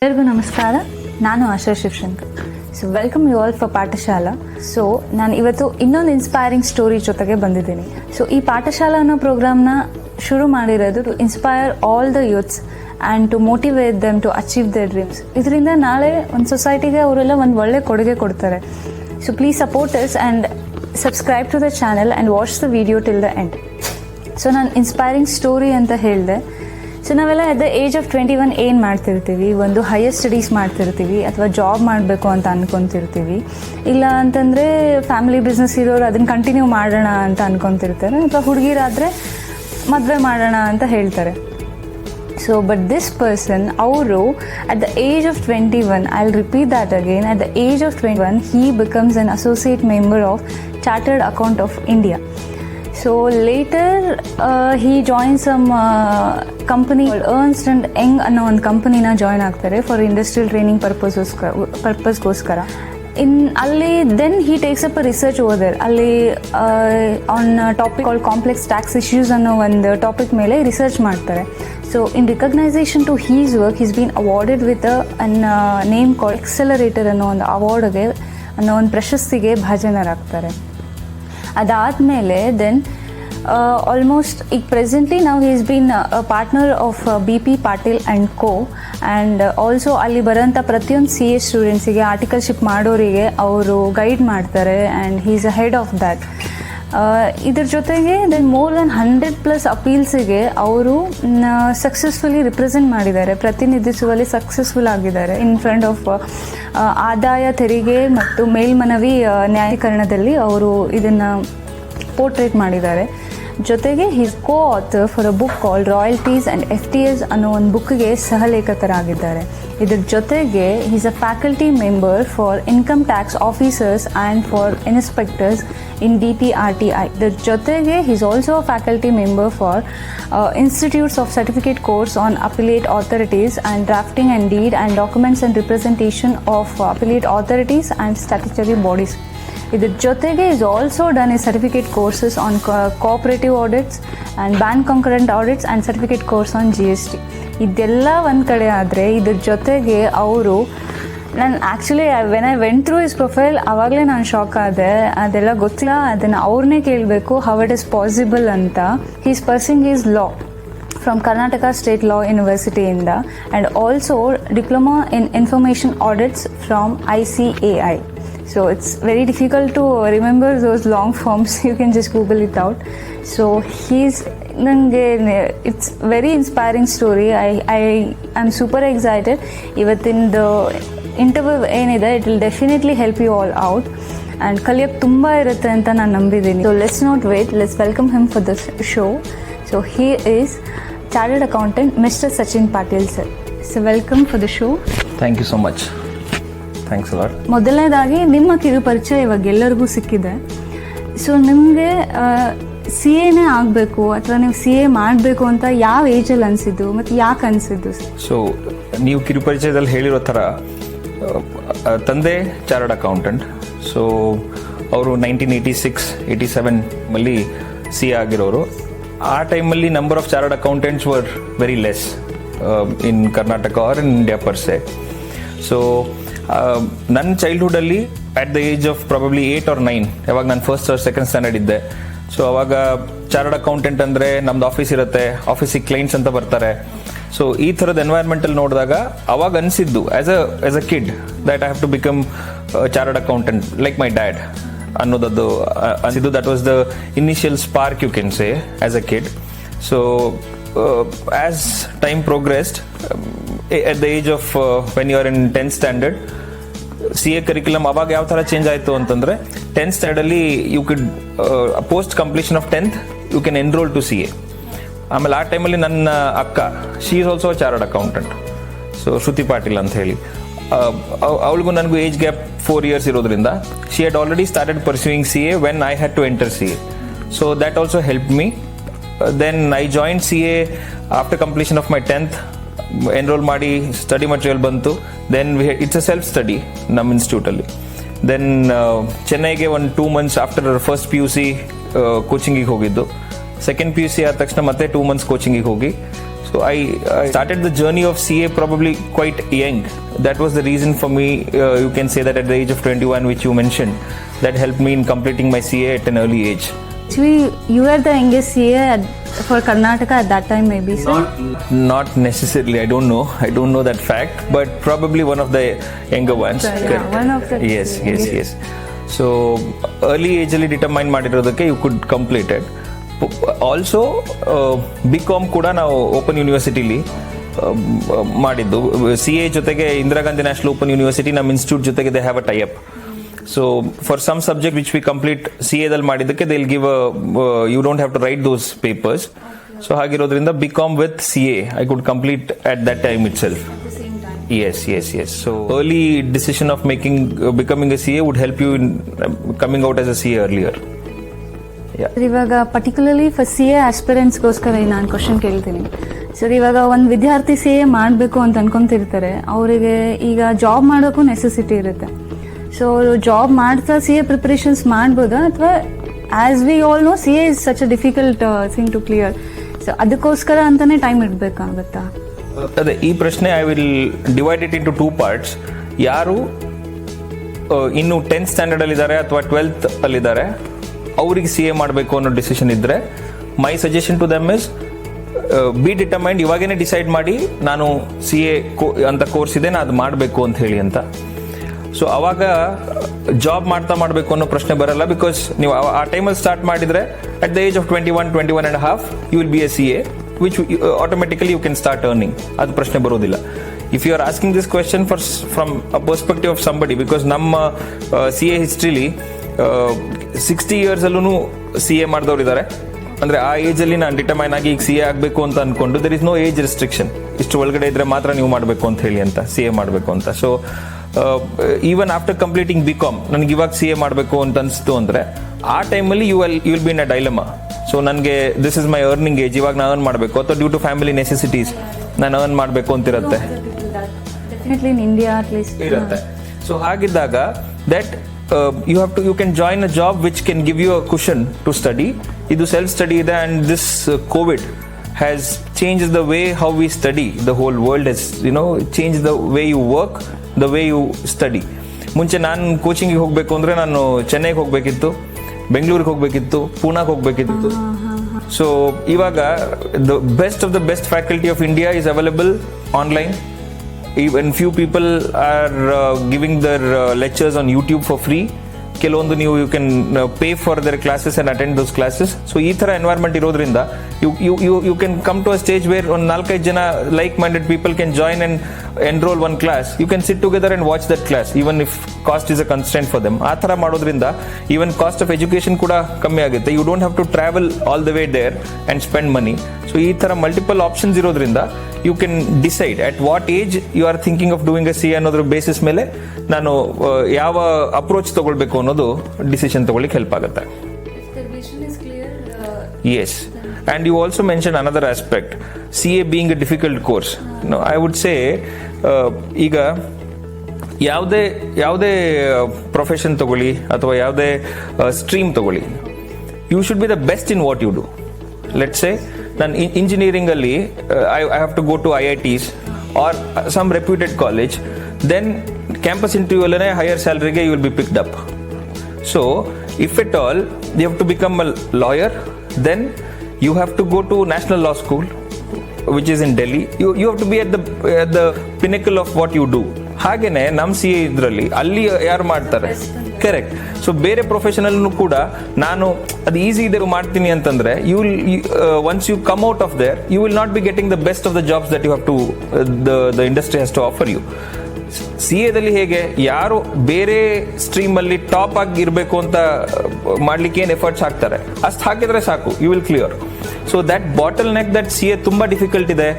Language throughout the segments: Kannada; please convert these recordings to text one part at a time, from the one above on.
ಎಲ್ಲರಿಗೂ ನಮಸ್ಕಾರ. ನಾನು Asha Shivashankar. So welcome you all for Pathashala. So ನಾನು ಇವತ್ತು ಇನ್ನೊಂದು ಇನ್ಸ್ಪೈರಿಂಗ್ ಸ್ಟೋರಿ ಜೊತೆಗೆ ಬಂದಿದ್ದೀನಿ. ಸೊ ಈ ಪಾಠಶಾಲಾ ಅನ್ನೋ ಪ್ರೋಗ್ರಾಮ್ನ ಶುರು ಮಾಡಿರೋದು to inspire all the youths and to motivate them to achieve their dreams. ಇದರಿಂದ ನಾಳೆ ಒಂದು ಸೊಸೈಟಿಗೆ ಅವರೆಲ್ಲ ಒಂದು ಒಳ್ಳೆ ಕೊಡುಗೆ ಕೊಡ್ತಾರೆ. So please support us and subscribe to the channel and watch the video till the end. So ನಾನು ಇನ್ಸ್ಪೈರಿಂಗ್ ಸ್ಟೋರಿ ಅಂತ ಹೇಳಿದೆ. ಸೊ ನಾವೆಲ್ಲ ಅಟ್ ದ ಏಜ್ ಆಫ್ 21 ಏನು ಮಾಡ್ತಿರ್ತೀವಿ, ಒಂದು ಹೈಯರ್ ಸ್ಟಡೀಸ್ ಮಾಡ್ತಿರ್ತೀವಿ ಅಥವಾ ಜಾಬ್ ಮಾಡಬೇಕು ಅಂತ ಅನ್ಕೊತಿರ್ತೀವಿ. ಇಲ್ಲ ಅಂತಂದರೆ ಫ್ಯಾಮಿಲಿ ಬಿಸ್ನೆಸ್ ಇರೋರು ಅದನ್ನು ಕಂಟಿನ್ಯೂ ಮಾಡೋಣ ಅಂತ ಅನ್ಕೊತಿರ್ತಾರೆ. ಅಥವಾ ಹುಡುಗಿರಾದರೆ ಮದುವೆ ಮಾಡೋಣ ಅಂತ ಹೇಳ್ತಾರೆ. ಸೊ ಬಟ್ ದಿಸ್ ಪರ್ಸನ್ ಅವರು at the age of 21, I will repeat that again, at the age of 21 he becomes an associate member of Chartered Account of India. So later he joins some company called Ernst and Young ಅನ್ನೋ ಒಂದು ಕಂಪನಿನ ಜಾಯ್ನ್ ಆಗ್ತಾರೆ ಫಾರ್ ಇಂಡಸ್ಟ್ರಿಯಲ್ ಟ್ರೈನಿಂಗ್ ಪರ್ಪಸ್ಗೋಸ್ಕರ. ಅಲ್ಲಿ then he takes up a research other. ಅಲ್ಲಿ on topic called complex tax issues ಅನ್ನೋ ಒಂದು ಟಾಪಿಕ್ ಮೇಲೆ ರಿಸರ್ಚ್ ಮಾಡ್ತಾರೆ. So in recognition to his work he's been awarded with an name called accelerator ಅನ್ನೋ ಒಂದು ಅವಾರ್ಡ್ಗೆ ಅನ್ನೋ ಒಂದು ಪ್ರಶಸ್ತಿಗೆ ಭಾಜನರಾಗ್ತಾರೆ. ಅದಾದಮೇಲೆ ದೆನ್ ಆಲ್ಮೋಸ್ಟ್ ಈಗ ಪ್ರೆಸೆಂಟ್ಲಿ ನಾವು he's been partner of BP Patil and Co. And also ಅಲ್ಲಿ ಬರೋಂಥ ಪ್ರತಿಯೊಂದು CA ಸ್ಟೂಡೆಂಟ್ಸಿಗೆ ಆರ್ಟಿಕಲ್ಶಿಪ್ ಮಾಡೋರಿಗೆ ಅವರು ಗೈಡ್ ಮಾಡ್ತಾರೆ and he is a head of that. ಇದ್ರ ಜೊತೆಗೆ ದೆನ್ ಮೋರ್ ದೆನ್ 100+ ಅಪೀಲ್ಸಿಗೆ ಅವರು ಸಕ್ಸಸ್ಫುಲಿ ರಿಪ್ರೆಸೆಂಟ್ ಮಾಡಿದ್ದಾರೆ, ಪ್ರತಿನಿಧಿಸುವಲ್ಲಿ ಸಕ್ಸಸ್ಫುಲ್ ಆಗಿದ್ದಾರೆ ಇನ್ ಫ್ರಂಟ್ ಆಫ್ ಆದಾಯ ತೆರಿಗೆ ಮತ್ತು ಮೇಲ್ಮನವಿ ನ್ಯಾಯೀಕರಣದಲ್ಲಿ ಅವರು ಇದನ್ನು ಪೋರ್ಟ್ರೇಟ್ ಮಾಡಿದ್ದಾರೆ. ಜೊತೆಗೆ he's coauthor for a book called royalties and FTAs ಅನ್ನೋ ಒಂದು ಬುಕ್ಗೆ ಸಹಲೇಖಕರಾಗಿದ್ದಾರೆ. ಇದ್ರ ಜೊತೆಗೆ he's a faculty member for income tax officers and for inspectors in DTRTI. ಇದ್ರ ಜೊತೆಗೆ he's also a faculty member for institutes of certificate course on appellate authorities and drafting and deed and documents and representation of appellate authorities and statutory bodies. ಇದ್ರ ಜೊತೆಗೆ is also done a certificate courses on cooperative audits and bank concurrent audits and certificate course on GST. ಇದೆಲ್ಲ ಒಂದು ಕಡೆ ಆದರೆ ಇದ್ರ ಜೊತೆಗೆ ಅವರು ನಾನು actually when I went through his profile ಆವಾಗಲೇ ನಾನು ಶಾಕ್ ಆದೆ. ಅದೆಲ್ಲ ಗೊತ್ತಿಲ್ಲ, ಅದನ್ನು ಅವ್ರನ್ನೇ ಕೇಳಬೇಕು ಹೌ ಇಟ್ ಇಸ್ ಪಾಸಿಬಲ್ ಅಂತ. His pursuing is law from Karnataka state law ಯೂನಿವರ್ಸಿಟಿಯಿಂದ and also diploma in information audits from ICAI. So it's very difficult to remember those long forms. You can just Google it out. So it's very inspiring story. I'm super excited. Even the interview ಏನಿದೆ it will definitely help you all out and ಕಲಿಯೋಕ್ಕೆ ತುಂಬ ಇರುತ್ತೆ ಅಂತ ನಾನು ನಂಬಿದ್ದೀನಿ. So let's not wait. Let's welcome him for the show. So he is Chartered Accountant Mr. Sachin Patil sir. So welcome for the show. Thank you so much. Thanks a lot. ಮೊದಲನೇದಾಗಿ ನಿಮ್ಮ ಕಿರು ಪರಿಚಯ ಇವಾಗ ಎಲ್ಲರಿಗೂ ಸಿಕ್ಕಿದೆ. ಸೊ ನಿಮಗೆ CAನೇ ಆಗಬೇಕು ಅಥವಾ ನೀವು CA ಮಾಡಬೇಕು ಅಂತ ಯಾವ ಏಜಲ್ಲಿ ಅನಿಸಿದ್ದು ಮತ್ತು ಯಾಕೆ ಅನಿಸಿದ್ದು? ಸೊ ನೀವು ಕಿರು ಪರಿಚಯದಲ್ಲಿ ಹೇಳಿರೋ ಥರ ತಂದೆ ಚಾರ್ಟರ್ಡ್ ಅಕೌಂಟೆಂಟ್. ಸೊ ಅವರು 1986-87 CA ಆಗಿರೋರು. ಆ ಟೈಮಲ್ಲಿ number of chartered accountants were very less in Karnataka or in India per se. So ನನ್ನ ಚೈಲ್ಡ್ಹುಡ್ಡಲ್ಲಿ at the age of probably 8 or 9 ಯಾವಾಗ ನಾನು ಫಸ್ಟ್ ಆರ್ ಸೆಕೆಂಡ್ ಸ್ಟ್ಯಾಂಡರ್ಡ್ ಇದ್ದೆ. ಸೊ ಅವಾಗ ಚಾರ್ಟರ್ಡ್ ಅಕೌಂಟೆಂಟ್ ಅಂದರೆ ನಮ್ದು ಆಫೀಸ್ ಇರುತ್ತೆ, ಆಫೀಸಿಗೆ ಕ್ಲೈಂಟ್ಸ್ ಅಂತ ಬರ್ತಾರೆ. ಸೊ ಈ ಥರದ ಎನ್ವೈರ್ಮೆಂಟಲ್ಲಿ ನೋಡಿದಾಗ ಅವಾಗ ಅನಿಸಿದ್ದು as a kid that I have to become chartered accountant like my dad ಅನ್ನೋದದ್ದು ಅನಿಸಿದ್ದು. That was the initial spark you can say as a kid. So as time progressed at the age of when you are in 10th standard, CA curriculum ಅವಾಗ ಯಾವ ಥರ ಚೇಂಜ್ ಆಯಿತು ಅಂತಂದರೆ 10th ಸ್ಟ್ಯಾಂಡರ್ಡಲ್ಲಿ you could post completion of 10th you can enrol to CA. ಆಮೇಲೆ ಆ ಟೈಮಲ್ಲಿ ನನ್ನ ಅಕ್ಕ she is also chartered accountant. So Shruti Patil ಅಂತ ಹೇಳಿ, ಅವಳಿಗೂ ನನಗೂ ಏಜ್ ಗ್ಯಾಪ್ 4 years ಇರೋದ್ರಿಂದ she had already started pursuing CA when I had to enter CA. So that also help me. Then I join CA after completion of my 10th. Enrol ಮಾಡಿ ಸ್ಟಡಿ ಮಟೀರಿಯಲ್ ಬಂತು. Then it's a self study ನಮ್ಮ ಇನ್ಸ್ಟಿಟ್ಯೂಟಲ್ಲಿ. ದೆನ್ ಚೆನ್ನೈಗೆ ಒಂದು 2 months ಆಫ್ಟರ್ ಫಸ್ಟ್ PUC ಕೋಚಿಂಗಿಗೆ ಹೋಗಿದ್ದು. ಸೆಕೆಂಡ್ PUC ಆದ ತಕ್ಷಣ ಮತ್ತೆ 2 months ಕೋಚಿಂಗಿಗೆ ಹೋಗಿ. So So I started the journey of CA probably quite young. That was the reason for me, you can say that at the age of 21, which you mentioned, that helped me in completing my CA at an early age. Actually, you were the youngest CA for Karnataka at that time, maybe, sir? Not necessarily. I don't know that fact, but probably one of the younger ones. Sure, yeah, one of the Yes. So early age ಅಲ್ಲಿ ಡಿಟರ್ಮೈನ್ ಮಾಡಿರೋದಕ್ಕೆ you could complete it. Also BCom ಕೂಡ ನಾವು ಓಪನ್ ಯೂನಿವರ್ಸಿಟಿಲಿ ಮಾಡಿದ್ದು. CA ಜೊತೆಗೆ Indira Gandhi national open university ನಮ್ಮ ಇನ್ಸ್ಟಿಟ್ಯೂಟ್ ಜೊತೆಗೆ they have a tie up. So for some subject which we complete CA ದಲ್ಲಿ ಮಾಡಿದ್ದಕ್ಕೆ they will give you don't have to write those papers. So ಹಾಗಿರೋದ್ರಿಂದ BCom ವಿತ್ CA I could complete at that time itself. Yes. So early decision of becoming a CA would help you in coming out as a CA earlier. ಇವಾಗ ಪರ್ಟಿಕ್ಯುಲರ್ಲಿ ಫಾರ್ CA ಆಸ್ಪಿರೆಂಟ್ಸ್ಗೋಸ್ಕರ ನಾನು ಕ್ವಶನ್ ಕೇಳ್ತೀನಿ ಸರ್. ಇವಾಗ ಒಂದು ವಿದ್ಯಾರ್ಥಿ CA ಮಾಡಬೇಕು ಅಂತ ಅನ್ಕೊಂತಿರ್ತಾರೆ, ಅವರಿಗೆ ಈಗ ಜಾಬ್ ಮಾಡೋಕ್ಕೂ ನೆಸೆಸಿಟಿ ಇರುತ್ತೆ. ಸೊ ಜಾಬ್ ಮಾಡ್ತಾ CA ಪ್ರಿಪರೇಷನ್ಸ್ ಮಾಡ್ಬೋದಾ, ಅಥವಾ as we all know CA is such a difficult thing to clear. So ಅದಕ್ಕೋಸ್ಕರ ಅಂತಾನೆ ಟೈಮ್ ಇಡಬೇಕಾಗುತ್ತಾ? ಅದೇ ಈ ಪ್ರಶ್ನೆ I will divide it into 2 parts. ಯಾರು ಇನ್ನು 10th ಸ್ಟ್ಯಾಂಡರ್ಡ್ ಅಲ್ಲಿದ್ದಾರೆ ಅಥವಾ 12th ಅಲ್ಲಿದ್ದಾರೆ, ಅವ್ರಿಗೆ CA ಮಾಡಬೇಕು ಅನ್ನೋ ಡಿಸಿಷನ್ ಇದ್ರೆ my suggestion to them is be determined. ಇವಾಗೇನೆ ಡಿಸೈಡ್ ಮಾಡಿ ನಾನು CA ಅಂತ ಕೋರ್ಸ್ ಇದೆ, ನಾನು ಅದು ಮಾಡಬೇಕು ಅಂತ ಹೇಳಿ ಅಂತ. ಸೊ ಅವಾಗ ಜಾಬ್ ಮಾಡಬೇಕು ಅನ್ನೋ ಪ್ರಶ್ನೆ ಬರಲ್ಲ. ಬಿಕಾಸ್ ನೀವು ಆ ಟೈಮಲ್ಲಿ ಸ್ಟಾರ್ಟ್ ಮಾಡಿದ್ರೆ at the age of 21 and a half you will be a CA, which automatically you can start earning. ಅದು ಪ್ರಶ್ನೆ ಬರೋದಿಲ್ಲ. If you are asking this question from a perspective of somebody, because ನಮ್ಮ CA ಹಿಸ್ಟ್ರಿಲಿ 60 years ಅಲ್ಲೂ CA ಮಾಡಿದವ್ರು ಇದ್ದಾರೆ. ಅಂದ್ರೆ ಆ ಏಜ್ ಅಲ್ಲಿ ನಾನು ಡಿಟರ್ಮೈನ್ ಆಗಿ ಈಗ CA ಆಗಬೇಕು ಅಂತ ಅನ್ಕೊಂಡು there is no age restriction. ಇಷ್ಟು ಒಳಗಡೆ ಇದ್ರೆ ಮಾತ್ರ ನೀವು ಮಾಡಬೇಕು ಅಂತ ಹೇಳಿ ಅಂತ CA ಮಾಡಬೇಕು ಅಂತ. So even after completing BCom ನನಗೆ ಇವಾಗ CA ಮಾಡಬೇಕು ಅಂತ ಅನಿಸ್ತು ಅಂದ್ರೆ ಆ ಟೈಮಲ್ಲಿ you will be in a dilemma. So ನನಗೆ this is my earning age, ಇವಾಗ ನಾನು ಅರ್ನ್ ಮಾಡಬೇಕು ಅಥವಾ ಡ್ಯೂ ಟು ಫ್ಯಾಮಿಲಿ ನೆಸೆಸಿಟೀಸ್ ನಾನು ಅರ್ನ್ ಮಾಡಬೇಕು ಅಂತಿರುತ್ತೆ ಇರುತ್ತೆ. ಸೊ ಹಾಗಿದ್ದಾಗ that you can join a job which can give you a cushion to study. ಇದು ಸೆಲ್ಫ್ ಸ್ಟಡಿ ಇದೆ, and this COVID has changed the way how we study. The whole world has changed the way you work, the way you study. ಮುಂಚೆ ನಾನು ಕೋಚಿಂಗಿಗೆ ಹೋಗಬೇಕು ಅಂದ್ರೆ ನಾನು ಚೆನ್ನೈಗೆ ಹೋಗಬೇಕಿತ್ತು, ಬೆಂಗಳೂರಿಗೆ ಹೋಗಬೇಕಿತ್ತು, ಪೂನಾಗೆ ಹೋಗಬೇಕಿತ್ತು. ಸೊ ಇವಾಗ the best of the best faculty of India is available online. Even few people are giving their lectures on YouTube for free. ಕೆಲವೊಂದು ನೀವು you can pay for their classes and attend those classes. So ಈ ಥರ ಎನ್ವೈರ್ಮೆಂಟ್ ಇರೋದ್ರಿಂದ you can come to a stage where ಒಂದು 4-5 ಜನ like minded people can join and enroll one class. You can sit together and watch that class even if cost is a constant for them. ಆ ಥರ ಮಾಡೋದ್ರಿಂದ ಈವನ್ ಕಾಸ್ಟ್ ಆಫ್ ಎಜುಕೇಶನ್ ಕೂಡ ಕಮ್ಮಿ ಆಗುತ್ತೆ. You don't have to travel all the way there and spend money. So ಈ ಥರ ಮಲ್ಟಿಪಲ್ ಆಪ್ಷನ್ಸ್ ಇರೋದ್ರಿಂದ you can decide at what age you are thinking of doing a CA ಅನ್ನೋದ್ರ ಬೇಸಿಸ್ ಮೇಲೆ ನಾನು ಯಾವ ಅಪ್ರೋಚ್ ತಗೊಳ್ಬೇಕು ಅನ್ನೋದು ಡಿಸಿಷನ್ ತಗೊಳ್ಳಿಕ್ಕೆ ಹೆಲ್ಪ್ ಆಗುತ್ತೆ. Yes, and you also mentioned another aspect, CA being a difficult course. No, I would say ಈಗ ಯಾವುದೇ ಪ್ರೊಫೆಷನ್ ತಗೊಳ್ಳಿ ಅಥವಾ ಯಾವುದೇ ಸ್ಟ್ರೀಮ್ ತಗೊಳ್ಳಿ, you should be the best in what you do. Let's say ನಾನು ಇಂಜಿನಿಯರಿಂಗ್ ಅಲ್ಲಿ I have to go to IITs or some reputed college, then campus interview ಅಲ್ಲೇ ಹೈಯರ್ ಸ್ಯಾಲರಿಗೆ you will be picked up. So if at all you have to become a lawyer, then you have to go to National Law School, which is in Delhi. You have to be at the pinnacle of what you do. ಹಾಗೇನೆ ನಮ್ಮ CA ಇದರಲ್ಲಿ ಅಲ್ಲಿ ಯಾರು ಮಾಡ್ತಾರೆ, ಕರೆಕ್ಟ್. ಸೊ ಬೇರೆ ಪ್ರೊಫೆಷನಲ್ ಕೂಡ ನಾನು ಅದು ಈಸಿ ಇದೆ ಮಾಡ್ತೀನಿ ಅಂತಂದ್ರೆ once you come out of there you will not be getting the best of the jobs that you have to the industry has to offer you. CAದಲ್ಲಿ ಹೇಗೆ ಯಾರು ಬೇರೆ ಸ್ಟ್ರೀಮ್ ಅಲ್ಲಿ ಟಾಪ್ ಆಗಿ ಇರಬೇಕು ಅಂತ ಮಾಡ್ಲಿಕ್ಕೆ ಏನು ಎಫರ್ಟ್ಸ್ ಹಾಕ್ತಾರೆ ಅಷ್ಟು ಹಾಕಿದ್ರೆ ಸಾಕು, you will clear. So that bottleneck that CA ತುಂಬಾ ಡಿಫಿಕಲ್ಟ್ ಇದೆ,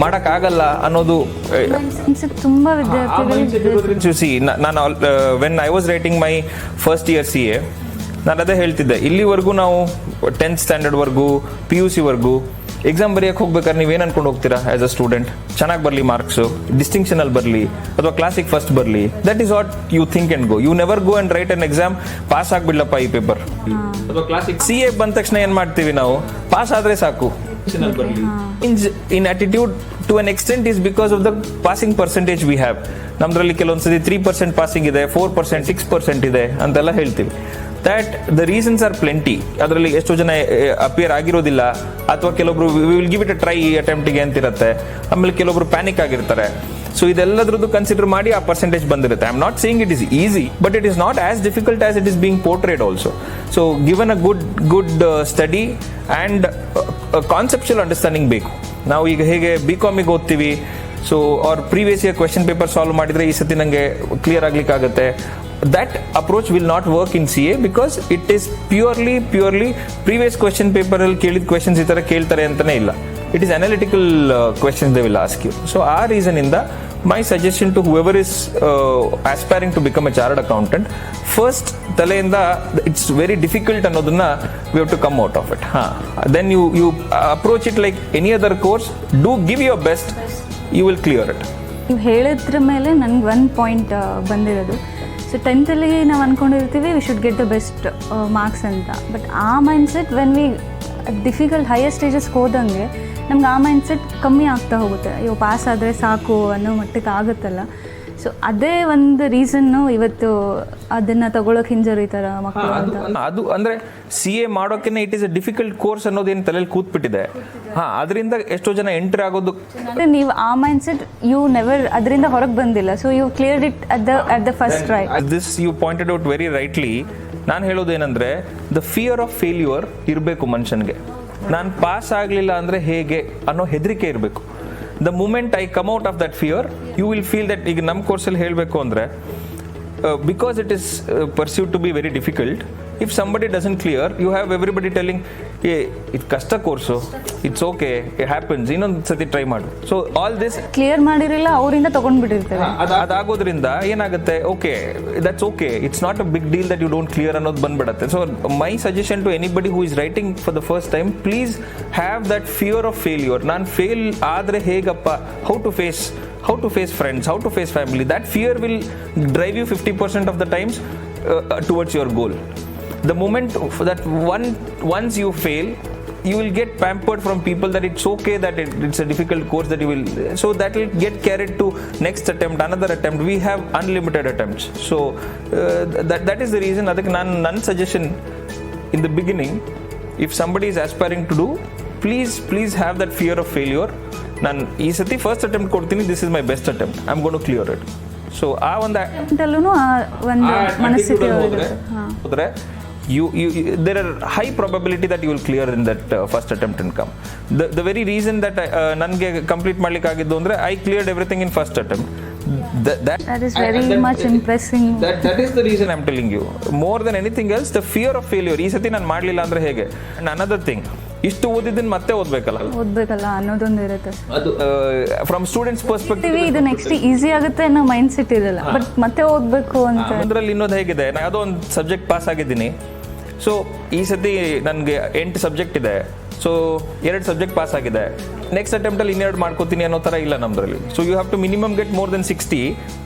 ಮಾಡಕ್ ಆಗಲ್ಲ ಅನ್ನೋದು ತುಂಬಾ ವಿದ್ಯಾರ್ಥಿಗಳು. ನಾನು when I was writing my first year CA ನಾನು ಅದೇ ಹೇಳ್ತಿದ್ದೆ, ಇಲ್ಲಿವರೆಗೂ ನಾವು 10th ಸ್ಟ್ಯಾಂಡರ್ಡ್ ವರ್ಗೂ PUC ವರ್ಗೂ ಎಕ್ಸಾಮ್ ಬರೆಯಕ್ಕೆ ಹೋಗ್ಬೇಕಾದ್ರೆ ನೀವೇನು ಅನ್ಕೊಂಡು ಹೋಗ್ತೀರಾ ಆಸ್ ಅ ಸ್ಟೂಡೆಂಟ್? ಚೆನ್ನಾಗಿ ಬರಲಿ ಮಾರ್ಕ್ಸು, ಡಿಸ್ಟಿಂಕ್ಷನ್ ಅಲ್ಲಿ ಬರಲಿ ಅಥವಾ ಕ್ಲಾಸಿಗೆ ಫಸ್ಟ್ ಬರಲಿ, that is what you think and go. You never go and write an exam pass ಆಗ್ಬಿಡ್ಲಪ್ಪ ಈ ಪೇಪರ್. ಅಥವಾ ಕ್ಲಾಸಿಗೆ CA ಬಂದ ತಕ್ಷಣ ಏನ್ ಮಾಡ್ತೀವಿ ನಾವು, ಪಾಸ್ ಆದ್ರೆ ಸಾಕು, Change in attitude to an extent is because of the passing percentage we have. ನಮ್ದ್ರಲ್ಲಿ ಕೆಲವೊಂದ್ಸತಿ 3% passing ಇದೆ, 4%, 6% ಇದೆ ಅಂತೆಲ್ಲ ಹೇಳ್ತೀವಿ. That the reasons R plenty. ಅದರಲ್ಲಿ ಎಷ್ಟೋ ಜನ ಅಪಿಯರ್ ಆಗಿರೋದಿಲ್ಲ, ಅಥವಾ ಕೆಲವೊಬ್ರು will give it a try ಈ ಅಟೆಂಪ್ಟಿಗೆ ಅಂತಿರುತ್ತೆ. ಆಮೇಲೆ ಕೆಲವೊಬ್ರು ಪ್ಯಾನಿಕ್ ಆಗಿರ್ತಾರೆ. ಸೊ ಇದೆಲ್ಲದ್ರದ್ದು ಕನ್ಸಿಡರ್ ಮಾಡಿ ಆ ಪರ್ಸೆಂಟೇಜ್ ಬಂದಿರುತ್ತೆ. I am not saying it is easy, but it is not as difficult as it is being portrayed also. So given a good study and conceptual understanding ಬೇಕು. ನಾವು ಈಗ ಹೇಗೆ BComಗೆ ಓದ್ತೀವಿ, ಸೊ ಅವ್ರ previous year question paper solve ಮಾಡಿದ್ರೆ ಈ ಸತಿ ನನಗೆ ಕ್ಲಿಯರ್ ಆಗ್ಲಿಕ್ಕಾಗುತ್ತೆ. That approach will not work in CA because it is purely previous question ಪೇಪರಲ್ಲಿ ಕೇಳಿದ ಕ್ವೆಶನ್ಸ್ ಈ ಥರ ಕೇಳ್ತಾರೆ ಅಂತಲೇ ಇಲ್ಲ. It is analytical questions they will ask you. So ಆ ರೀಸನಿಂದ my suggestion to whoever is aspiring to become a chartered accountant, first ತಲೆಯಿಂದ ಇಟ್ಸ್ ವೆರಿ ಡಿಫಿಕಲ್ಟ್ ಅನ್ನೋದನ್ನ we have to come out of it. Then you approach it like any other course. Do give your best, you will clear it. ನೀವು ಹೇಳಿದ್ರ ಮೇಲೆ ನನಗೆ ಒಂದು ಪಾಯಿಂಟ್ ಬಂದಿರೋದು. ಸೊ 10th ನಾವು ಅಂದ್ಕೊಂಡಿರ್ತೀವಿ we should get the best marks ಅಂತ. ಬಟ್ ಆ mindset when we difficult higher ಸ್ಟೇಜಸ್ಗೆ ಹೋದಂಗೆ ನಮ್ಗೆ ಆ ಮೈಂಡ್ಸೆಟ್ ಕಮ್ಮಿ ಆಗ್ತಾ ಹೋಗುತ್ತೆ. ಅಯ್ಯೋ ಪಾಸ್ ಆದರೆ ಸಾಕು ಅನ್ನೋ ಮಟ್ಟಕ್ಕೆ ಆಗುತ್ತಲ್ಲ. ಸೊ ಅದೇ ಒಂದು ರೀಸನ್ನು ಇವತ್ತು ಅದನ್ನು ತಗೊಳಕ್ಕೆ ಹಿಂಜರಿತಾರ ಮಕ್ಕಳು ಅಂತ. ಅದು ಅಂದರೆ CA ಮಾಡೋಕೆನೆ it is a difficult course ಅನ್ನೋದೇನು ತಲೆಯಲ್ಲಿ ಕೂತ್ಬಿಟ್ಟಿದೆ. ಅದರಿಂದ ಎಷ್ಟೋ ಜನ ಎಂಟ್ರಿ ಆಗೋದು. ನೀವು ಆ ಮೈಂಡ್ಸೆಟ್ ಯು ನೆವರ್ ಅದರಿಂದ ಹೊರಗೆ ಬಂದಿಲ್ಲ. So you cleared it at the first try. This you pointed out very rightly. ನಾನು ಹೇಳೋದೇನೆಂದರೆ ದ ಫಿಯರ್ ಆಫ್ ಫೇಲ್ಯೂರ್ ಇರಬೇಕು ಮನುಷ್ಯನಿಗೆ. ನಾನು ಪಾಸ್ ಆಗಲಿಲ್ಲ ಅಂದರೆ ಹೇಗೆ ಅನ್ನೋ ಹೆದರಿಕೆ ಇರಬೇಕು. The moment I come out of that fear, you will feel that. ಈಗ ನಮ್ಮ ಕೋರ್ಸಲ್ಲಿ ಹೇಳಬೇಕು ಅಂದರೆ because it is pursued to be very difficult, if somebody doesn't clear, you have everybody telling ಇದು ಕಷ್ಟ course, it's okay, it happens, ಇನ್ನೊಂದು ಸತಿ ಟ್ರೈ ಮಾಡು. ಸೊ ಆಲ್ ದಿಸ್ ಕ್ಲಿಯರ್ ಮಾಡಿರಲಿಲ್ಲ, ಅವರಿಂದ ತಗೊಂಡ್ಬಿಟ್ಟಿರ್ತಾರೆ. ಅದಾಗೋದ್ರಿಂದ ಏನಾಗುತ್ತೆ, okay that's okay, it's not a big deal that you don't clear ಅನ್ನೋದು ಬಂದ್ಬಿಡುತ್ತೆ. So my suggestion to anybody who is writing for the first time, please have that fear of failure. ನಾನು ಫೇಲ್ ಆದರೆ ಹೇಗಪ್ಪ, how to face friends, how to face family. That fear will drive you 50% of the times towards your goal. The moment that once you fail, you will get pampered from people that it's okay, that it's a difficult course, that you will, so that will get carried to next attempt, another attempt. We have unlimited attempts. So that is the reason. Adake nan suggestion in the beginning, if somebody is aspiring to do, please have that fear of failure. ನಾನು ಈ ಸತಿ ಫಸ್ಟ್ ಅಟೆಂಪ್ಟ್ ಕೊಡ್ತೀನಿ, this is my best attempt, I am going to clear it. So ಆ ಒಂದು ಮನಸ್ಥಿತಿ ಹೋದ್ರೆ there are high probability that you will clear in that first attempt and come. The very reason that ನನಗೆ ಕಂಪ್ಲೀಟ್ ಮಾಡ್ಲಿಕ್ಕೆ ಆಗಿದ್ದು ಅಂದರೆ I cleared everything in first attempt. That is very much impressing. That is the reason I'm telling you. More than anything else, the fear of failure. ಈ ಸತಿ ನಾನು ಮಾಡಲಿಲ್ಲ ಅಂದರೆ ಹೇಗೆ. And another thing, ಇಷ್ಟು ಓದಿದ್ದನ್ನು ಮತ್ತೆ ಓದಬೇಕಲ್ಲ ಅನ್ನೋದೊಂದು ಇರುತ್ತೆ. ಅದು ಫ್ರಮ್ ಸ್ಟೂಡೆಂಟ್ಸ್ ಪರ್ಸ್ಪೆಕ್ಟಿವ್ ಇದು ನೆಕ್ಸ್ಟ್ ಈಸಿ ಆಗುತ್ತೆ ಅನ್ನೋ ಮೈಂಡ್ ಸೆಟ್ ಇರಲ್ಲ, ಬಟ್ ಮತ್ತೆ ಓದಬೇಕು ಅಂತ. ಅದರಲ್ಲಿ ಇನ್ನೊಂದು ಹೇಗಿದೆ, ನಾನು ಯಾವುದೋ ಒಂದು ಸಬ್ಜೆಕ್ಟ್ ಪಾಸ್ ಆಗಿದ್ದೀನಿ. ಸೊ ಈ ಸತಿ ನನಗೆ 8 ಸಬ್ಜೆಕ್ಟ್ ಇದೆ, ಸೊ 2 ಸಬ್ಜೆಕ್ಟ್ ಪಾಸ್ ಆಗಿದೆ, ನೆಕ್ಸ್ಟ್ ಅಟೆಂಪ್ಟಲ್ಲಿ 2 ಮಾಡ್ಕೋತೀನಿ ಅನ್ನೋ ಥರ ಇಲ್ಲ ನಮ್ಮದ್ರಲ್ಲಿ. So you have to minimum get more than 60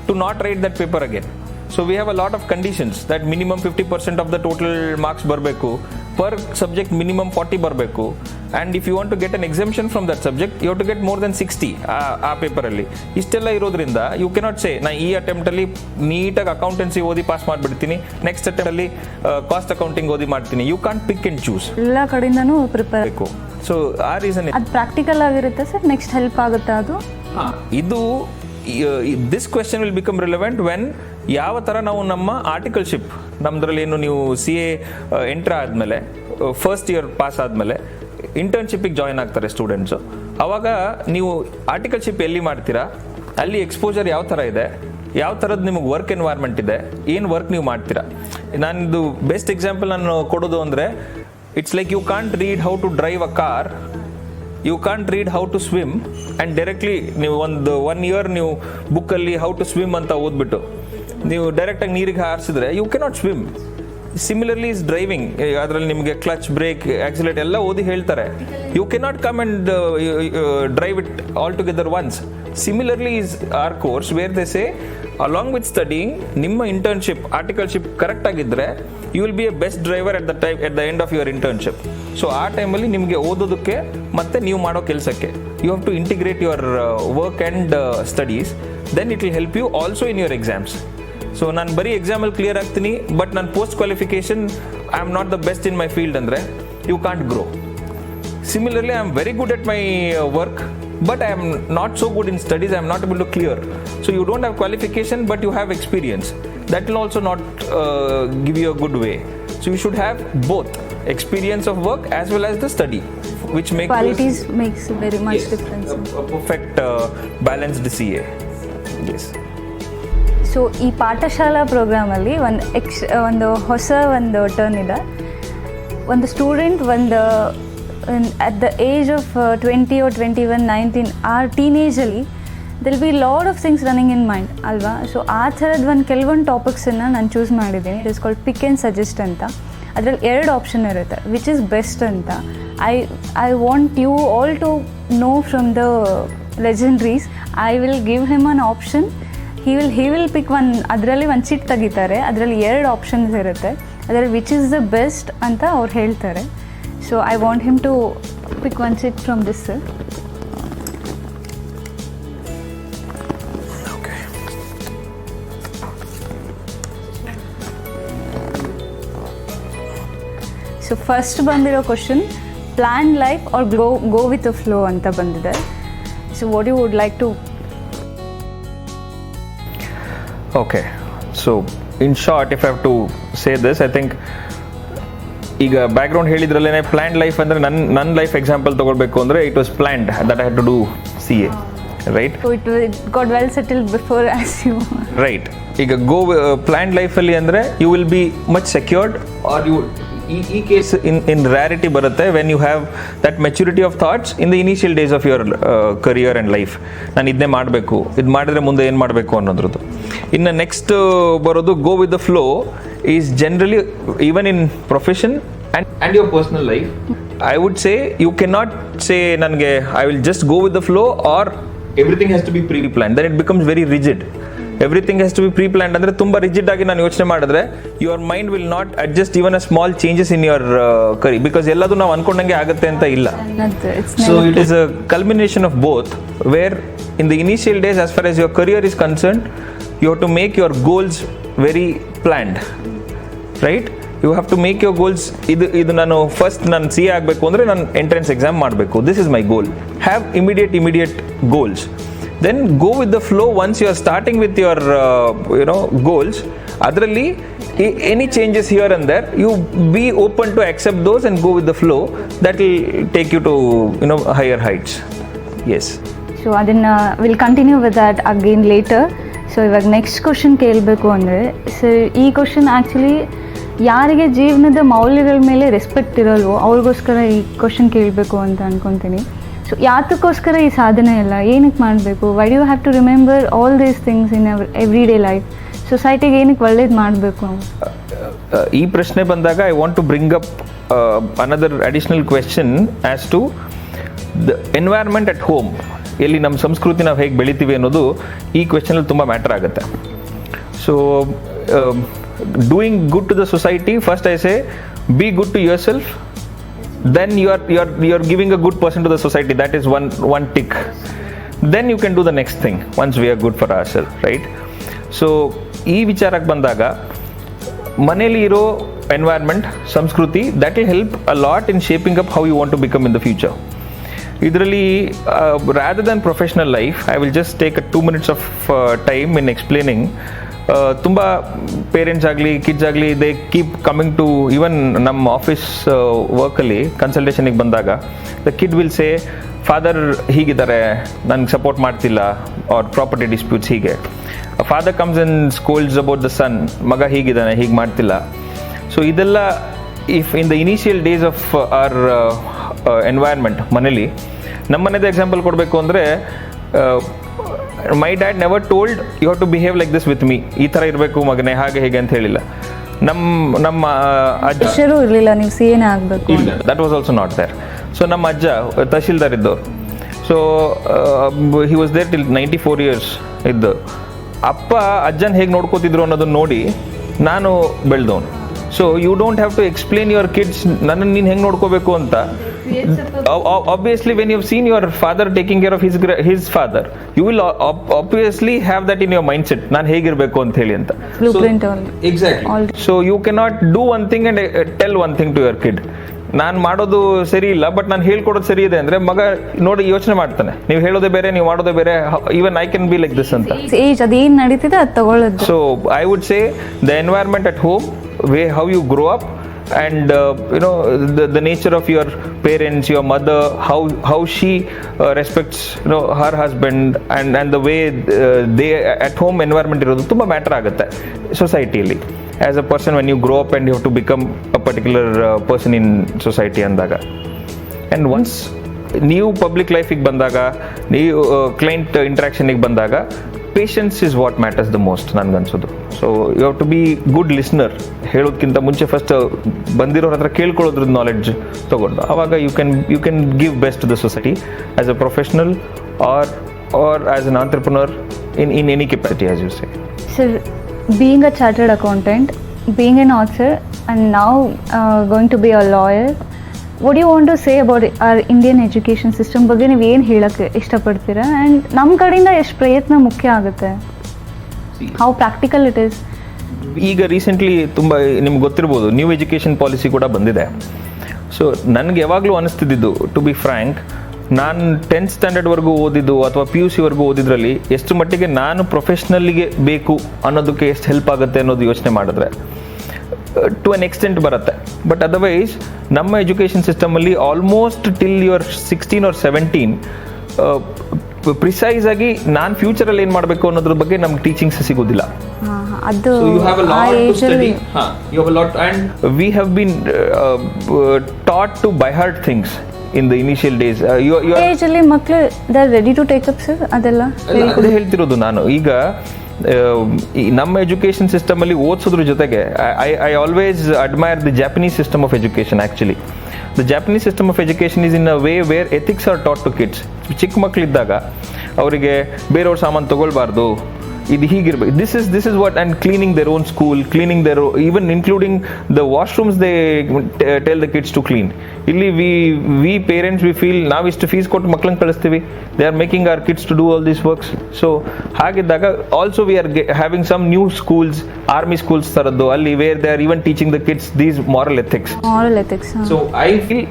to not write that paper again. So we have a lot of conditions that minimum 50% of the total marks ಬರಬೇಕು, ಪರ್ ಸಬ್ಜೆಕ್ಟ್ ಮಿನಿಮಮ್ 40 ಬರಬೇಕು. And if you want to get an exemption from that subject, you have to get more than 60 ಆ ಪೇಪರಲ್ಲಿ. ಇಷ್ಟೆಲ್ಲ ಇರೋದ್ರಿಂದ ಯು ಕೆನಾಟ್ ಸೇ ನಾ ಈ ಅಟೆಂಪ್ಟಲ್ಲಿ ನೀಟಾಗಿ ಅಕೌಂಟೆನ್ಸಿ ಓದಿ ಪಾಸ್ ಮಾಡಿಬಿಡ್ತೀನಿ, ನೆಕ್ಸ್ಟ್ ಅಟೆಂಪ್ಟಲ್ಲಿ ಕಾಸ್ಟ್ ಅಕೌಂಟಿಂಗ್ ಓದಿ ಮಾಡ್ತೀನಿ. You can't pick and choose. ಎಲ್ಲ ಕಡೆಯಿಂದನೂ ಪ್ರಿಪೇರ್ ಬೇಕು. ಸೊ ಆ ರೀಸನ್ ಅದು ಪ್ರಾಕ್ಟಿಕಲ್ ಆಗಿರುತ್ತೆ ಸರ್, ನೆಕ್ಸ್ಟ್ ಹೆಲ್ಪ್ ಆಗುತ್ತೆ ಅದು. ಇದು this question will become relevant when ಯಾವ ಥರ ನಾವು ನಮ್ಮ ಆರ್ಟಿಕಲ್ಶಿಪ್, ನಮ್ಮದ್ರಲ್ಲಿ ಏನು ನೀವು CA ಎಂಟ್ರ್ ಆದಮೇಲೆ ಫಸ್ಟ್ ಇಯರ್ ಪಾಸ್ ಆದಮೇಲೆ ಇಂಟರ್ನ್ಶಿಪ್ಪಿಗೆ ಜಾಯ್ನ್ ಆಗ್ತಾರೆ ಸ್ಟೂಡೆಂಟ್ಸು. ಆವಾಗ ನೀವು ಆರ್ಟಿಕಲ್ಶಿಪ್ ಎಲ್ಲಿ ಮಾಡ್ತೀರಾ, ಅಲ್ಲಿ ಎಕ್ಸ್ಪೋಜರ್ ಯಾವ ಥರ ಇದೆ, ಯಾವ ಥರದ್ದು ನಿಮಗೆ ವರ್ಕ್ ಎನ್ವೈರ್ಮೆಂಟ್ ಇದೆ, ಏನು ವರ್ಕ್ ನೀವು ಮಾಡ್ತೀರಾ. ನಾನಿದು ಬೆಸ್ಟ್ ಎಕ್ಸಾಂಪಲ್ ನಾನು ಕೊಡೋದು ಅಂದರೆ, it's like you can't read how to drive a car, you can't read how to swim and directly ನೀವು ಒಂದು 1 ಇಯರ್ ನೀವು ಬುಕ್ಕಲ್ಲಿ ಹೌ ಟು ಸ್ವಿಮ್ ಅಂತ ಓದ್ಬಿಟ್ಟು ನೀವು ಡೈರೆಕ್ಟಾಗಿ ನೀರಿಗೆ ಹಾರಿಸಿದ್ರೆ you cannot swim. Similarly is driving, ಅದರಲ್ಲಿ ನಿಮಗೆ ಕ್ಲಚ್, ಬ್ರೇಕ್, ಆಕ್ಸಿಲೇಟ್ ಎಲ್ಲ ಓದಿ ಹೇಳ್ತಾರೆ. You cannot come and drive it all together once. Similarly is our course where they say along with studying ನಿಮ್ಮ ಇಂಟರ್ನ್ಶಿಪ್ ಆರ್ಟಿಕಲ್ಶಿಪ್ ಕರೆಕ್ಟ್ ಆಗಿದ್ದರೆ you will be a best driver at the end of your internship. So ಆ ಟೈಮಲ್ಲಿ ನಿಮಗೆ ಓದೋದಕ್ಕೆ ಮತ್ತು ನೀವು ಮಾಡೋ ಕೆಲಸಕ್ಕೆ you have to integrate your work and studies, then it will help you also in your exams. So ನಾನು ಬರೀ ಎಕ್ಸಾಮಲ್ಲಿ ಕ್ಲಿಯರ್ ಆಗ್ತೀನಿ ಬಟ್ ನಾನು post qualification I am not the best in my field ಅಂದರೆ you can't grow. Similarly, I am very good at my work, but I am not so good in studies. I am not able to clear. So you don't have qualification, but you have experience. That will also not give you a good way. So you should have both experience of work as well as the study, which makes qualities makes very much difference. A perfect balanced CA. Yes. So ಈ ಪಾಠಶಾಲಾ ಪ್ರೋಗ್ರಾಮಲ್ಲಿ ಒಂದು ಹೊಸ ಒಂದು ಟರ್ನ್ ಇದೆ. ಒಂದು student at the age of 20 or 21, 19 ಆ ಟೀನೇಜಲ್ಲಿ there'll be lot of things running in mind ಅಲ್ವಾ. ಸೊ ಆ ಥರದ್ದು ಕೆಲವೊಂದು ಟಾಪಿಕ್ಸನ್ನು ನಾನು ಚೂಸ್ ಮಾಡಿದ್ದೀನಿ. It is called pick and suggest ಅಂತ. ಅದರಲ್ಲಿ 2 ಆಪ್ಷನ್ ಇರುತ್ತೆ, ವಿಚ್ ಇಸ್ ಬೆಸ್ಟ್ ಅಂತ. I want you all to know from the legendaries. I will give him an option. he will pick one. ಅದರಲ್ಲಿ ಒಂದು ಚಿಟ್ ತೆಗಿತಾರೆ, ಅದರಲ್ಲಿ 2 ಆಪ್ಷನ್ಸ್ ಇರುತ್ತೆ. ಅದರಲ್ಲಿ ವಿಚ್ ಇಸ್ ದ ಬೆಸ್ಟ್ ಅಂತ ಅವ್ರು ಹೇಳ್ತಾರೆ. So I want him to pick one seat from this, sir. Okay. So first bandiro question, plan life or go with the flow anta bandide. So what you would like to? Okay. So in short, if I have to say this, I think ಈಗ ಬ್ಯಾಕ್ಗ್ರೌಂಡ್ ಹೇಳಿದ್ರಲ್ಲೇ ಪ್ಲ್ಯಾಂಡ್ ಲೈಫ್ ಅಂದರೆ ನನ್ನ ಲೈಫ್ ಎಕ್ಸಾಂಪಲ್ ತೊಗೊಳ್ಬೇಕು ಅಂದರೆ it was planned that I had to do CA, right? So it got well settled before as you. Right. ಈಗ ಪ್ಲ್ಯಾಂಡ್ ಲೈಫಲ್ಲಿ ಅಂದರೆ you will be much secured are you ಈ ಕೇಸ್ ಇನ್ ರ್ಯಾರಿಟಿ ಬರುತ್ತೆ when you have that maturity of thoughts in the initial days of your career and life. ನಾನು ಇದನ್ನೇ ಮಾಡಬೇಕು, ಇದು ಮಾಡಿದ್ರೆ ಮುಂದೆ ಏನು ಮಾಡಬೇಕು ಅನ್ನೋದ್ರದ್ದು. ಇನ್ನು ನೆಕ್ಸ್ಟ್ ಬರೋದು ಗೋ with the flow is generally even in profession and your personal life. I would say you cannot say ನನಗೆ I will just go with the flow or everything has to be pre-planned. Then it becomes very rigid. Everything has to be pre-planned ಅಂದರೆ ತುಂಬ ರಿಜಿಡ್ ಆಗಿ ನಾನು ಯೋಚನೆ ಮಾಡಿದ್ರೆ your mind will not adjust even a small changes in your career because ಎಲ್ಲದೂ ನಾವು ಅನ್ಕೊಂಡಂಗೆ ಆಗುತ್ತೆ ಅಂತ ಇಲ್ಲ. So it is a culmination of both where in the initial days as far as your career is concerned you have to make your goals very planned, right? You have to make your goals. ಇದು ನಾನು ಫಸ್ಟ್ ನಾನು CA ಆಗಬೇಕು ಅಂದರೆ ನಾನು ಎಂಟ್ರೆನ್ಸ್ ಎಕ್ಸಾಮ್ ಮಾಡಬೇಕು. This is my goal. Have immediate goals. Then go with the flow once you are starting with your goals. ಅದರಲ್ಲಿ any changes here and there you be open to accept those and go with the flow. That will take you to higher heights. Yes. So ಅದನ್ನು will continue with that again later. So ಇವಾಗ ನೆಕ್ಸ್ಟ್ ಕ್ವಶನ್ ಕೇಳಬೇಕು ಅಂದರೆ, ಸೊ ಈ ಕ್ವಶನ್ ಆ್ಯಕ್ಚುಲಿ ಯಾರಿಗೆ ಜೀವನದ ಮೌಲ್ಯಗಳ ಮೇಲೆ ರೆಸ್ಪೆಕ್ಟ್ ಇರಲ್ವೋ ಅವ್ರಿಗೋಸ್ಕರ ಈ ಕ್ವಶನ್ ಕೇಳಬೇಕು ಅಂತ ಅನ್ಕೊತೀನಿ. ಸೊ ಯಾತಕ್ಕೋಸ್ಕರ ಈ ಸಾಧನೆ ಎಲ್ಲ ಏನಕ್ಕೆ ಮಾಡಬೇಕು? Why do you have to remember all these things in every day life? ಸೊಸೈಟಿಗೆ ಏನಕ್ಕೆ ಒಳ್ಳೇದು ಮಾಡಬೇಕು? ಈ ಪ್ರಶ್ನೆ ಬಂದಾಗ I want to bring up another additional question as to the environment at home. ಎಲ್ಲಿ ನಮ್ಮ ಸಂಸ್ಕೃತಿ ನಾವು ಹೇಗೆ ಬೆಳಿತೀವಿ ಅನ್ನೋದು ಈ ಕ್ವೆಶ್ಚನಲ್ಲಿ ತುಂಬ ಮ್ಯಾಟರ್ ಆಗುತ್ತೆ. So doing good to the society, first I say be good to yourself, then you are giving a good person to the society. That is one tick. Then you can do the next thing once we are good for ourselves, right? So ee vicharak bandaga maneli iro environment samskruti that will help a lot in shaping up how you want to become in the future. Idralli rather than professional life, I will just take a 2 minutes of time in explaining. ತುಂಬ ಪೇರೆಂಟ್ಸ್ ಆಗಲಿ ಕಿಡ್ಸ್ ಆಗಲಿ they keep coming to even ನಮ್ಮ ಆಫೀಸ್ ವರ್ಕಲ್ಲಿ ಕನ್ಸಲ್ಟೇಷನಿಗೆ ಬಂದಾಗ the kid will say father ಹೀಗಿದ್ದಾರೆ, ನನಗೆ ಸಪೋರ್ಟ್ ಮಾಡ್ತಿಲ್ಲ, ಆರ್ ಪ್ರಾಪರ್ಟಿ ಡಿಸ್ಪ್ಯೂಟ್ಸ್. ಹೀಗೆ father comes in scolds about the son, ಮಗ ಹೀಗಿದ್ದಾನೆ, ಹೀಗೆ ಮಾಡ್ತಿಲ್ಲ. ಸೊ ಇದೆಲ್ಲ if in the initial days of our environment ಮನೇಲಿ, ನಮ್ಮ ಮನೆದು ಎಕ್ಸಾಂಪಲ್ ಕೊಡಬೇಕು ಅಂದರೆ my dad never told you have to behave like this with me. ಈ ಥರ ಇರಬೇಕು ಮಗನೇ, ಹಾಗೆ ಹೇಗೆ ಅಂತ ಹೇಳಿಲ್ಲ. ನಮ್ಮ ಅಜ್ಜ ಹೆಸರು ಇರಲಿಲ್ಲ ನೀವು ಸಿ ಎನೇ ಆಗಬೇಕು. That was also not there. So ನಮ್ಮ ಅಜ್ಜ ತಹಶೀಲ್ದಾರ್ ಇದ್ದವ್ರು. So he was there till 94 years ಇದ್ದು. ಅಪ್ಪ ಅಜ್ಜನ ಹೇಗೆ ನೋಡ್ಕೋತಿದ್ರು ಅನ್ನೋದನ್ನ ನೋಡಿ ನಾನು ಬೆಳೆದವನು. So you don't have to explain your kids ನನ್ನನ್ನು ನೀನು ಹೆಂಗೆ ನೋಡ್ಕೋಬೇಕು ಅಂತ. Obviously, when you've seen your father taking care of his father, you will obviously have that in your mindset. ನಾನು ಹೇಗಿರಬೇಕು ಅಂತ ಹೇಳಿ ಅಂತ. Blueprint Exactly. So you cannot do one thing and tell one thing to your kid. ನಾನು ಮಾಡೋದು ಸರಿ ಇಲ್ಲ ಬಟ್ ನಾನು ಹೇಳ್ಕೊಡೋದು ಸರಿ ಇದೆ ಅಂದ್ರೆ ಮಗ ನೋಡಿ ಯೋಚನೆ ಮಾಡ್ತಾನೆ. ನೀವು ಹೇಳೋದೇ ಬೇರೆ, ನೀವು ಮಾಡೋದೇ ಬೇರೆ. Even I can be like this ಅಂತ. ಏಜ್ ಅದೇನು ನಡೀತಿದೆ ಅದು ತಗೊಳ್ಳೋದು. So I would say the environment at home, how you grow up, and the nature of your parents, your mother, how she respects her husband, and the way they at home environment irodu tumba matter agutte society alli. As a person, when you grow up and you have to become a particular person in society andaga, and once new public life ಗೆ ಬಂದಾಗ, ನೀವು ಕ್ಲೈಂಟ್ ಇಂಟ್ರಾಕ್ಷನ್ ಗೆ ಬಂದಾಗ, patience is what matters the most ನನ್ಗನ್ಸೋದು. So you have to be good listener. ಹೇಳೋದಕ್ಕಿಂತ ಮುಂಚೆ ಫಸ್ಟ್ ಬಂದಿರೋರ ಹತ್ರ ಕೇಳ್ಕೊಳ್ಳೋದ್ರದ್ದು ನಾಲೆಡ್ಜ್ ತಗೊಂಡು ಆವಾಗ you can give best to the society as a professional or as an entrepreneur in any capacity, as you say. Sir, being a chartered accountant, being an author, and now going to be a lawyer, what do you want to say about our Indian education system ಬಗ್ಗೆ ನೀವು ಏನು ಹೇಳಕ್ಕೆ ಇಷ್ಟಪಡ್ತೀರಾ? ಆ್ಯಂಡ್ ನಮ್ಮ ಕಡೆಯಿಂದ ಎಷ್ಟು ಪ್ರಯತ್ನ ಮುಖ್ಯ ಆಗುತ್ತೆ? How practical it is? ಈಗ ರೀಸೆಂಟ್ಲಿ ತುಂಬ ನಿಮ್ಗೆ ಗೊತ್ತಿರ್ಬೋದು, ನ್ಯೂ ಎಜುಕೇಷನ್ ಪಾಲಿಸಿ ಕೂಡ ಬಂದಿದೆ. ಸೊ ನನಗೆ ಯಾವಾಗಲೂ ಅನಿಸ್ತಿದ್ದು, ಟು ಬಿ ಫ್ರ್ಯಾಂಕ್, ನಾನು 10th ಸ್ಟ್ಯಾಂಡರ್ಡ್ವರೆಗೂ ಓದಿದ್ದು ಅಥವಾ PUC ವರೆಗೂ ಓದಿದ್ರಲ್ಲಿ ಎಷ್ಟು ಮಟ್ಟಿಗೆ ನಾನು ಪ್ರೊಫೆಷ್ನಲ್ಲಿಗೆ ಬೇಕು ಅನ್ನೋದಕ್ಕೆ ಎಷ್ಟು ಹೆಲ್ಪ್ ಆಗುತ್ತೆ ಅನ್ನೋದು ಯೋಚನೆ ಮಾಡಿದ್ರೆ ಟು ಅನ್ ಎಕ್ಸ್ಟೆಂಟ್ ಬರುತ್ತೆ. ಬಟ್ ಅದರ್ವೈಸ್ ನಮ್ಮ ಎಜುಕೇಷನ್ ಸಿಸ್ಟಮಲ್ಲಿ almost till your 16 or 17 precise ಆಗಿ ನಾನು ಫ್ಯೂಚರಲ್ಲಿ ಏನು ಮಾಡಬೇಕು ಅನ್ನೋದ್ರ ಬಗ್ಗೆ ನಮ್ಗೆ ಟೀಚಿಂಗ್ಸ್ ಸಿಗೋದಿಲ್ಲ. ಅದು you have a lot to study. You have a lot, and we have been taught to by heart things in the initial days. Age ಅಲ್ಲಿ ಮಕ್ಕಳು they are ready to take up sir, ಅದೆಲ್ಲ ಅದೇ ಹೇಳ್ತಿರೋದು ನಾನು. ಈಗ ನಮ್ಮ ಎಜುಕೇಷನ್ ಸಿಸ್ಟಮ್ ಅಲ್ಲಿ ಓದಿಸೋದ್ರ ಜೊತೆಗೆ I always admire the Japanese system of education. Actually the Japanese system of education is in a way where ethics are taught to kids. ಚಿಕ್ಕ ಮಕ್ಕಳಿದ್ದಾಗ ಅವರಿಗೆ ಬೇರೆಯವ್ರ ಸಾಮಾನು ತಗೊಳ್ಬಾರ್ದು, ಇದು ಹೀಗಿರ್ಬೇಕು, this is what, and cleaning their own school, cleaning their even including the washrooms they tell the kids to clean. ಇಲ್ಲಿ ವಿ ಪೇರೆಂಟ್ಸ್ ವಿ ಫೀಲ್ ನಾವು ಇಷ್ಟು ಫೀಸ್ ಕೊಟ್ಟು ಮಕ್ಳನ್ನ ಕಳಿಸ್ತೀವಿ, they are making hour kids to do all these works. So ಹಾಗಿದ್ದಾಗ also we are having some new schools, army schools ಥರದ್ದು, ಅಲ್ಲಿ where they are even teaching the kids these moral ethics. So I feel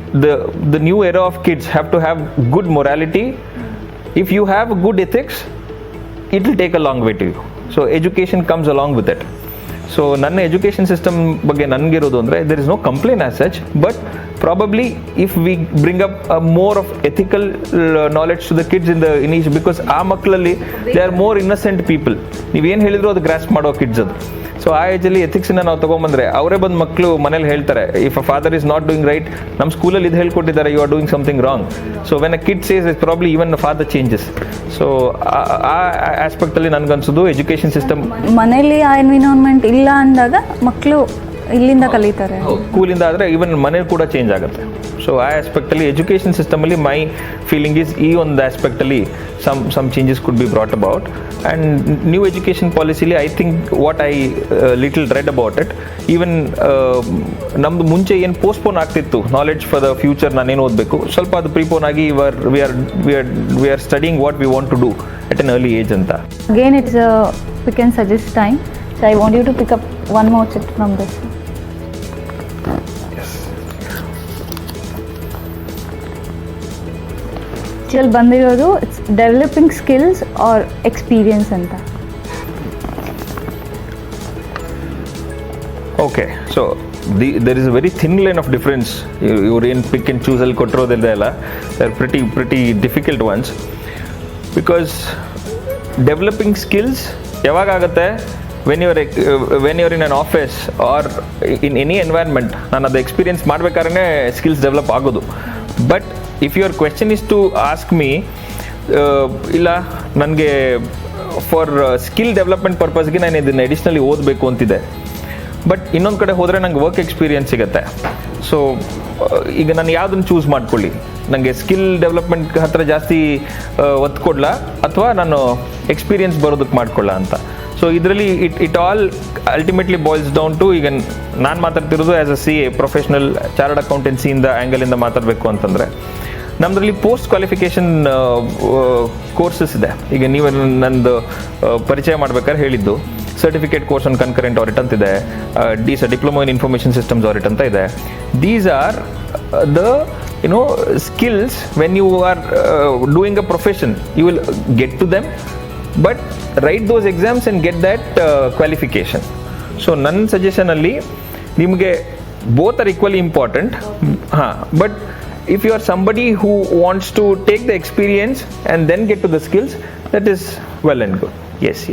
the new era of kids have to have good morality. If you have good ethics, it will take a long way to you. So education comes along with it. So ನನ್ನ ಎಜುಕೇಷನ್ ಸಿಸ್ಟಮ್ ಬಗ್ಗೆ ನನಗಿರೋದು ಅಂದರೆ there is no complaint as such, but probably if we bring up more of ethical knowledge to the kids in the initial, because ಆ ಮಕ್ಕಳಲ್ಲಿ they are more innocent people. ನೀವೇನು ಹೇಳಿದ್ರು ಅದು ಗ್ರಾಸ್ಪ್ ಮಾಡೋ ಕಿಡ್ಸ್ ಅದು. ಸೊ ಆ ಏಜಲ್ಲಿ ಎಥಿಕ್ಸನ್ನ ನಾವು ತೊಗೊಂಬಂದ್ರೆ ಅವರೇ ಬಂದು ಮಕ್ಕಳು ಮನೇಲಿ ಹೇಳ್ತಾರೆ, if a father is not doing right, ನಮ್ಮ ಸ್ಕೂಲಲ್ಲಿ ಇದು ಹೇಳ್ಕೊಟ್ಟಿದ್ದಾರೆ, you are doing something wrong. So when a kid says is probably even the father changes. So ಆ ಆಸ್ಪೆಕ್ಟಲ್ಲಿ ನನಗನ್ಸೋದು ಎಜುಕೇಷನ್ ಸಿಸ್ಟಮ್ ಮನೇಲಿ ಆ ಎನ್ವಿರಾನ್ಮೆಂಟ್ ಇಲ್ಲ ಅಂದಾಗ ಮಕ್ಕಳು ಇಲ್ಲಿಂದ ಕಲಿತಾರೆ, ಸ್ಕೂಲಿಂದ ಆದರೆ ಈವನ್ ಮನೇಲಿ ಕೂಡ ಚೇಂಜ್ ಆಗುತ್ತೆ. ಸೊ ಆ ಆಸ್ಪೆಕ್ಟಲ್ಲಿ ಎಜುಕೇಷನ್ ಸಿಸ್ಟಮಲ್ಲಿ ಮೈ ಫೀಲಿಂಗ್ ಈಸ್ ಈ ಒಂದು ಆಸ್ಪೆಕ್ಟಲ್ಲಿ some changes could be brought about. And new education policy, I think what I little read about it, even ನಮ್ದು ಮುಂಚೆ ಏನು ಪೋಸ್ಟ್ಪೋನ್ ಆಗ್ತಿತ್ತು ನಾಲೆಡ್ಜ್ ಫಾರ್ ದ ಫ್ಯೂಚರ್, ನಾನೇನು ಓದಬೇಕು, ಸ್ವಲ್ಪ ಅದು ಪ್ರಿಪೋನ್ ಆಗಿ we are studying what we want to do at an early age ಅಂತ. Again, it's a pick and suggest time. So I want you to pick up one more set from this. ಇಲ್ಲಿ ಬಂದಿರೋದು it's developing skills or experience ಅಂತ. Okay, so there is a very thin line of difference. Iವ್ರೇನು ಪಿಕ್ ಆ್ಯಂಡ್ ಚೂಸಲ್ಲಿ ಕೊಟ್ಟಿರೋದಿಲ್ಲ ಎಲ್ಲ, they are pretty difficult ones, because developing skills ಯಾವಾಗ ಆಗುತ್ತೆ, when you're in an office or in any environment. ನಾನು ಅದು ಎಕ್ಸ್ಪೀರಿಯನ್ಸ್ ಮಾಡ್ಬೇಕಾದ್ರೆ ಸ್ಕಿಲ್ಸ್ ಡೆವಲಪ್ ಆಗೋದು. But if your question is to ask me, ಇಲ್ಲ ನನಗೆ ಫಾರ್ ಸ್ಕಿಲ್ ಡೆವಲಪ್ಮೆಂಟ್ ಪರ್ಪಸ್ಗೆ ನಾನು ಇದನ್ನು ಅಡಿಷ್ನಲಿ ಓದಬೇಕು ಅಂತಿದೆ, ಬಟ್ ಇನ್ನೊಂದು ಕಡೆ ಹೋದರೆ ನಂಗೆ ವರ್ಕ್ ಎಕ್ಸ್ಪೀರಿಯನ್ಸ್ ಸಿಗುತ್ತೆ. ಸೊ ಈಗ ನಾನು ಯಾವುದನ್ನು ಚೂಸ್ ಮಾಡ್ಕೊಳ್ಳಿ, ನನಗೆ ಸ್ಕಿಲ್ ಡೆವಲಪ್ಮೆಂಟ್ ಹತ್ರ ಜಾಸ್ತಿ ಒತ್ತು ಕೊಡಲ ಅಥವಾ ನಾನು ಎಕ್ಸ್ಪೀರಿಯನ್ಸ್ ಬರೋದಕ್ಕೆ ಮಾಡ್ಕೊಳ್ಳ ಅಂತ. ಸೊ ಇದರಲ್ಲಿ it all ultimately boils down to, ಈಗ ನಾನು ಮಾತಾಡ್ತಿರೋದು as a CA professional chartered ಅಕೌಂಟೆನ್ಸಿಯಿಂದ ಆ್ಯಂಗಲಿಂದ ಮಾತಾಡಬೇಕು ಅಂತಂದರೆ, ನಮ್ಮದ್ರಲ್ಲಿ ಪೋಸ್ಟ್ ಕ್ವಾಲಿಫಿಕೇಷನ್ ಕೋರ್ಸಸ್ ಇದೆ. ಈಗ ನೀವು ನಂದು ಪರಿಚಯ ಮಾಡ್ಬೇಕಾದ್ರೆ ಹೇಳಿದ್ದು certificate course on concurrent audit ಅಂತ ಇದೆ, diploma in information systems audit ಅಂತ ಇದೆ. These are the skills when you are doing a profession, you will get to them, but write those exams and get that qualification. So ನನ್ನ ಸಜೆಷನ್ ಅಲ್ಲಿ ನಿಮಗೆ both are equally important, but if you are somebody who wants to take the experience and then get to the skills, that is well and good. Yes.